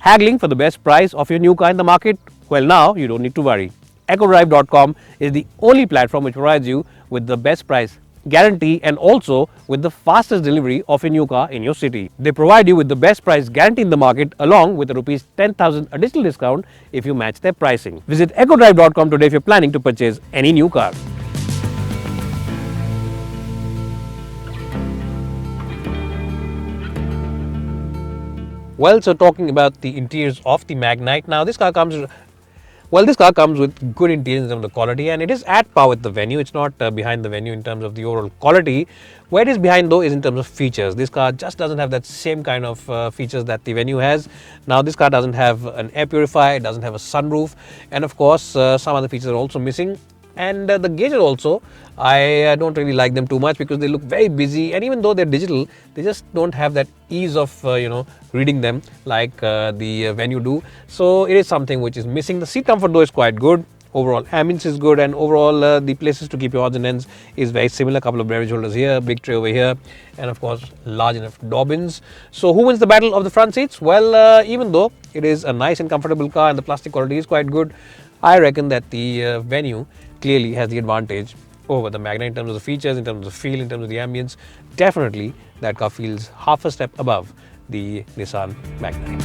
Haggling for the best price of your new car in the market? Well, now you don't need to worry. EcoDrive.com is the only platform which provides you with the best price guarantee and also with the fastest delivery of your new car in your city. They provide you with the best price guarantee in the market along with a rupees 10,000 additional discount if you match their pricing. Visit EcoDrive.com today if you're planning to purchase any new car. Well, so talking about the interiors of the Magnite, now this car comes with good interiors in terms of quality, and it is at par with the Venue. It's not behind the Venue in terms of the overall quality. Where it is behind though is in terms of features. This car just doesn't have that same kind of features that the Venue has. Now this car doesn't have an air purifier, it doesn't have a sunroof, and of course some other features are also missing. And the gauges also, I don't really like them too much because they look very busy, and even though they're digital, they just don't have that ease of reading them like the Venue do. So it is something which is missing. The seat comfort though is quite good. Overall ambience is good, and overall the places to keep your odds and ends is very similar. Couple of beverage holders here, big tray over here, and of course large enough door bins. So who wins the battle of the front seats? Well, even though it is a nice and comfortable car and the plastic quality is quite good, I reckon that the Venue clearly has the advantage over the Magnite in terms of the features, in terms of the feel, in terms of the ambience. Definitely that car feels half a step above the Nissan Magnite.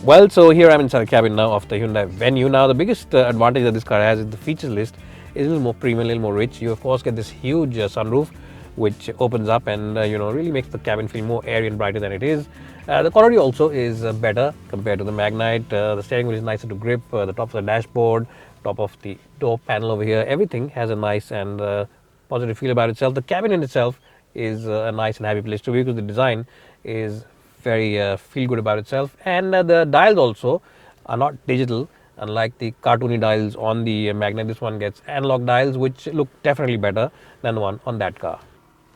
Well, so here I'm inside the cabin now of the Hyundai Venue. Now the biggest advantage that this car has is the features list is a little more premium, a little more rich. You of course get this huge sunroof which opens up and really makes the cabin feel more airy and brighter than it is. The quality also is better compared to the Magnite. The steering wheel is nicer to grip, the top of the dashboard, top of the door panel over here, everything has a nice and positive feel about itself. The cabin in itself is a nice and happy place to be because the design is very feel good about itself, and the dials also are not digital. Unlike the cartoony dials on the Magnite, this one gets analog dials which look definitely better than the one on that car.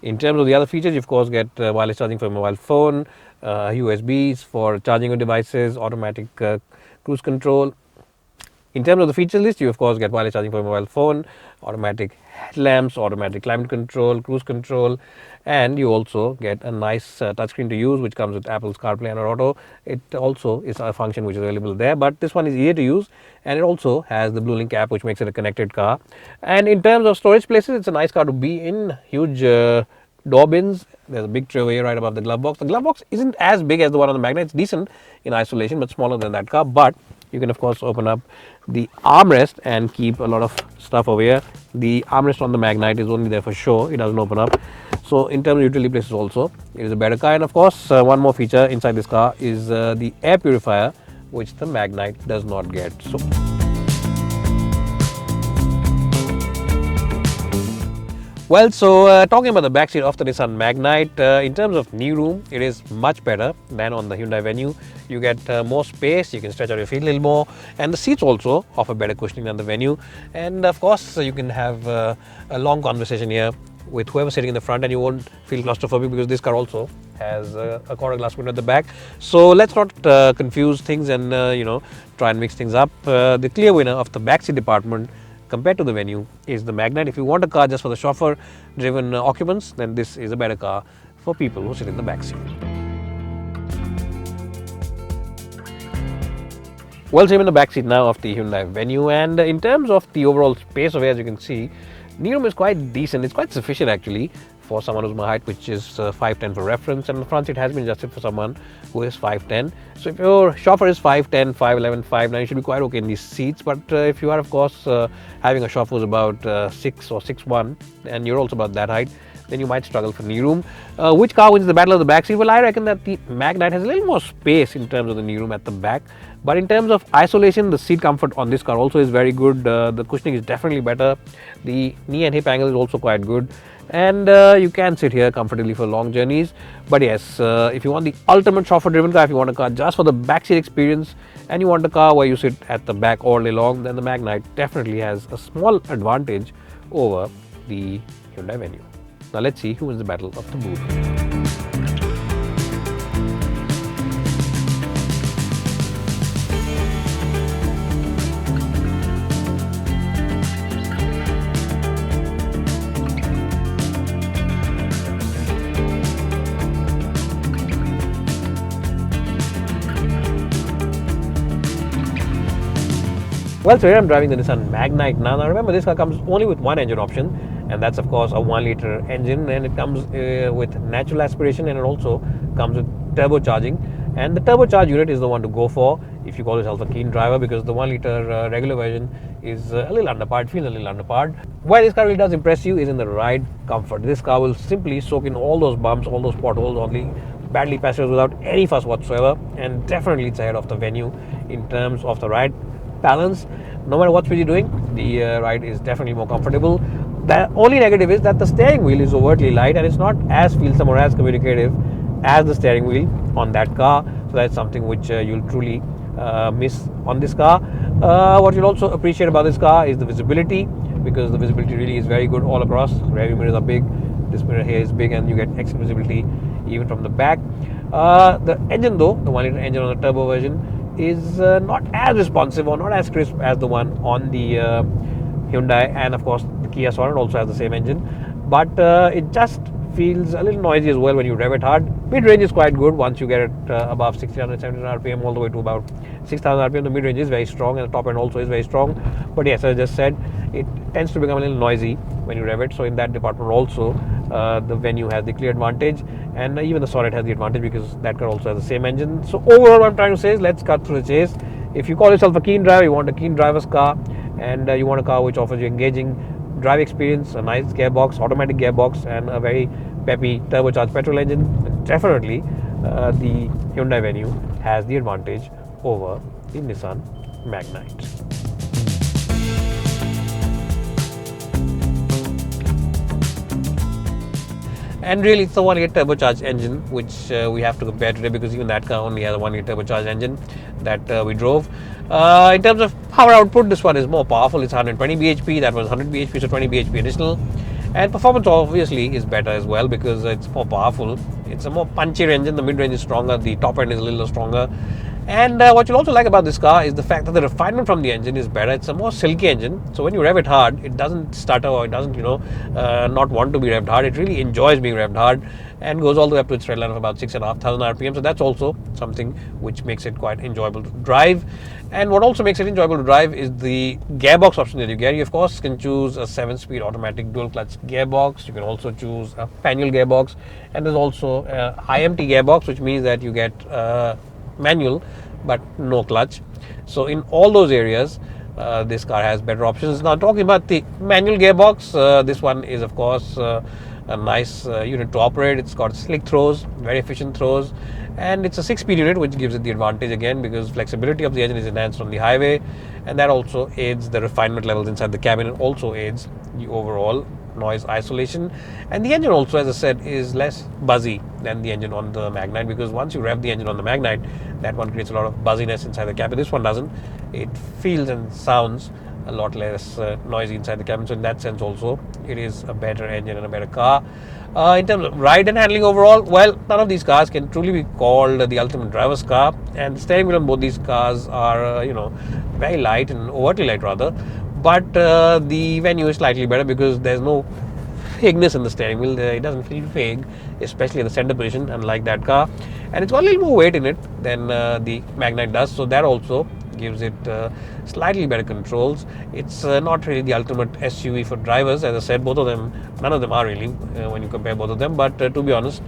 In terms of the other features, you of course get wireless charging for your mobile phone, USBs for charging your devices, automatic cruise control. In terms of the feature list, you of course get wireless charging for your mobile phone, automatic headlamps, automatic climate control, cruise control, and you also get a nice touchscreen to use which comes with Apple's CarPlay and Auto. It also is a function which is available there, but this one is easier to use, and it also has the Blue Link app which makes it a connected car. And in terms of storage places, it's a nice car to be in. Huge door bins. There's a big tray over here right above the glove box. The glove box isn't as big as the one on the Magnite. It's decent in isolation but smaller than that car, but you can of course open up the armrest and keep a lot of stuff over here. The armrest on the Magnite is only there for show, it doesn't open up. So in terms of utility places also, it is a better car. And of course one more feature inside this car is the air purifier, which the Magnite does not get. So well, so talking about the backseat of the Nissan Magnite, in terms of knee room, it is much better than on the Hyundai Venue. You get more space, you can stretch out your feet a little more, and the seats also offer better cushioning than the Venue. And of course, you can have a long conversation here with whoever sitting in the front, and you won't feel claustrophobic because this car also has a quarter glass window at the back. So let's not confuse things and try and mix things up. The clear winner of the backseat department compared to the Venue is the Magnite. If you want a car just for the chauffeur driven occupants, then this is a better car for people who sit in the back seat. Well, so I'm in the back seat now of the Hyundai Venue, and in terms of the overall space over here, as you can see, knee room is quite decent. It's quite sufficient actually for someone who's my height, which is 5'10" for reference, and the front seat has been adjusted for someone who is 5'10". So if your chauffeur is 5'10", 5'11", 5'9", you should be quite okay in these seats. But if you are of course having a chauffeur who's about 6 or 6'1", and you're also about that height, then you might struggle for knee room. Which car wins the battle of the back seat? Well, I reckon that the Magnite has a little more space in terms of the knee room at the back. But in terms of isolation, the seat comfort on this car also is very good. The cushioning is definitely better. The knee and hip angle is also quite good. And you can sit here comfortably for long journeys. But yes, if you want the ultimate chauffeur driven car, if you want a car just for the backseat experience, and you want a car where you sit at the back all day long, then the Magnite definitely has a small advantage over the Hyundai Venue. Now let's see who wins the battle of the booth. Well, so here I'm driving the Nissan Magnite now. Now remember, this car comes only with one engine option, and that's of course a 1-liter engine, and it comes with natural aspiration, and it also comes with turbocharging. And the turbocharged unit is the one to go for if you call yourself a keen driver, because the 1-liter regular version is a little underpowered, feels a little underpowered. Why this car really does impress you is in the ride comfort. This car will simply soak in all those bumps, all those potholes, all the badly passengers without any fuss whatsoever, and definitely it's ahead of the Venue in terms of the ride balance. No matter what speed you're doing, the ride is definitely more comfortable. The only negative is that the steering wheel is overtly light, and it's not as feelsome or as communicative as the steering wheel on that car. So that's something which you'll truly miss on this car. What you'll also appreciate about this car is the visibility, because the visibility really is very good all across. Rear mirrors are big, this mirror here is big, and you get excellent visibility even from the back. The engine though, the 1-liter engine on the turbo version, is not as responsive or not as crisp as the one on the Hyundai, and of course the Kia Sonet also has the same engine, but it just feels a little noisy as well when you rev it hard. Mid-range is quite good once you get it above 1600, 1700 RPM all the way to about 6000 RPM. The mid-range is very strong, and the top end also is very strong. But yes, as I just said, it tends to become a little noisy when you rev it. So in that department also, the Venue has the clear advantage, and even the Sonet has the advantage because that car also has the same engine. So overall, what I'm trying to say is, let's cut through the chase. If you call yourself a keen driver, you want a keen driver's car, and you want a car which offers you engaging drive experience, a nice gearbox, automatic gearbox, and a very peppy turbocharged petrol engine, definitely the Hyundai Venue has the advantage over the Nissan Magnite. And really, it's the 1-liter turbocharged engine which we have to compare today, because even that car only has a 1-liter turbocharged engine that we drove. In terms of power output, this one is more powerful. It's 120 bhp, that was 100 bhp, so 20 bhp additional. And performance obviously is better as well because it's more powerful. It's a more punchier engine. The mid-range is stronger, the top end is a little stronger. And what you'll also like about this car is the fact that the refinement from the engine is better. It's a more silky engine, so when you rev it hard, it doesn't stutter, or it doesn't, not want to be revved hard. It really enjoys being revved hard and goes all the way up to its tread line of about 6,500 RPM. So that's also something which makes it quite enjoyable to drive. And what also makes it enjoyable to drive is the gearbox option that you get. You of course can choose a 7-speed automatic dual clutch gearbox. You can also choose a manual gearbox, and there's also a high empty gearbox, which means that you get manual but no clutch. So in all those areas, this car has better options. Now talking about the manual gearbox, this one is of course a nice unit to operate. It's got slick throws, very efficient throws, and it's a 6-speed unit, which gives it the advantage again because flexibility of the engine is enhanced on the highway, and that also aids the refinement levels inside the cabin and also aids the overall noise isolation. And the engine also, as I said, is less buzzy than the engine on the Magnite, because once you rev the engine on the Magnite, that one creates a lot of buzziness inside the cabin. This one doesn't. It feels and sounds a lot less noisy inside the cabin. So in that sense also, it is a better engine and a better car. In terms of ride and handling overall, well, none of these cars can truly be called the ultimate driver's car, and the steering wheel on both these cars are very light and overtly light rather. But the Venue is slightly better because there's no vagueness in the steering wheel. It doesn't feel vague, especially in the center position, unlike that car. And it's got a little more weight in it than the Magnite does, so that also gives it slightly better controls. It's not really the ultimate SUV for drivers. As I said, both of them, none of them are really when you compare both of them. But to be honest,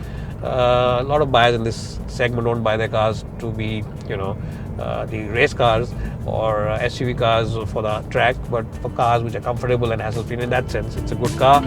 a lot of buyers in this segment don't buy their cars to be, the race cars or SUV cars for the track, but for cars which are comfortable and hassle-free. In that sense, it's a good car.